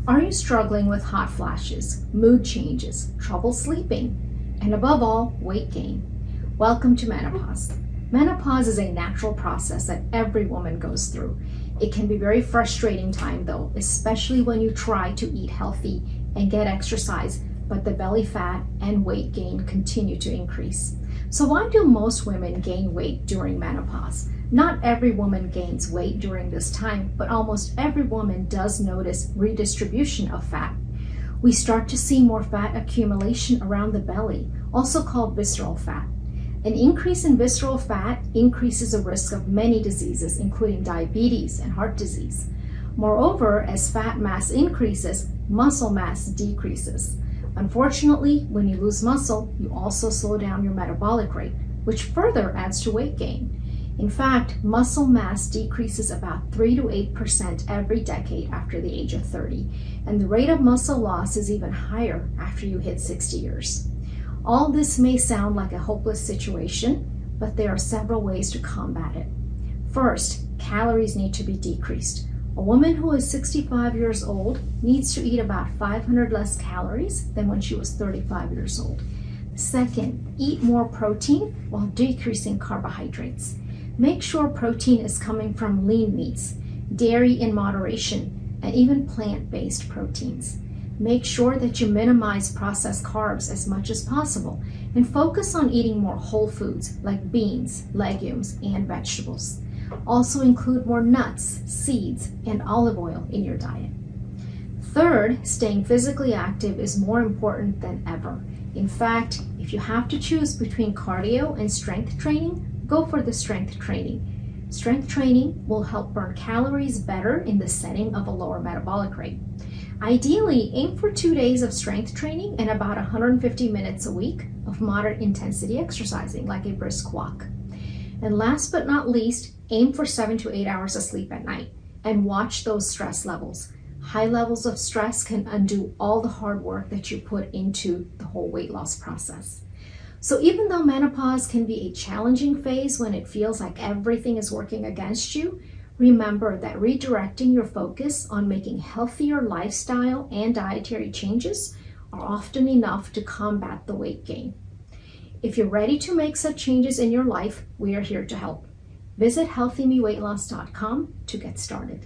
Are you struggling with hot flashes, mood changes, trouble sleeping, and above all, weight gain? Welcome to menopause. Menopause is a natural process that every woman goes through. It can be very frustrating time though, especially when you try to eat healthy and get exercise, but the belly fat and weight gain continue to increase. So why do most women gain weight during menopause? Not every woman gains weight during this time, but almost every woman does notice redistribution of fat. We start to see more fat accumulation around the belly, also called visceral fat. An increase in visceral fat increases the risk of many diseases, including diabetes and heart disease. Moreover, as fat mass increases, muscle mass decreases. Unfortunately, when you lose muscle, you also slow down your metabolic rate, which further adds to weight gain. In fact, muscle mass decreases about 3 to 8% every decade after the age of 30, and the rate of muscle loss is even higher after you hit 60 years. All this may sound like a hopeless situation, but there are several ways to combat it. First, calories need to be decreased. A woman who is 65 years old needs to eat about 500 less calories than when she was 35 years old. Second, eat more protein while decreasing carbohydrates. Make sure protein is coming from lean meats, dairy in moderation, and even plant-based proteins. Make sure that you minimize processed carbs as much as possible and focus on eating more whole foods like beans, legumes, and vegetables. Also include more nuts, seeds, and olive oil in your diet. Third, staying physically active is more important than ever. In fact, if you have to choose between cardio and strength training, go for the strength training. Strength training will help burn calories better in the setting of a lower metabolic rate. Ideally, aim for 2 days of strength training and about 150 minutes a week of moderate intensity exercising, like a brisk walk. And last but not least, aim for 7 to 8 hours of sleep at night and watch those stress levels. High levels of stress can undo all the hard work that you put into the whole weight loss process. So even though menopause can be a challenging phase when it feels like everything is working against you, remember that redirecting your focus on making healthier lifestyle and dietary changes are often enough to combat the weight gain. If you're ready to make such changes in your life, we are here to help. Visit healthymeweightloss.com to get started.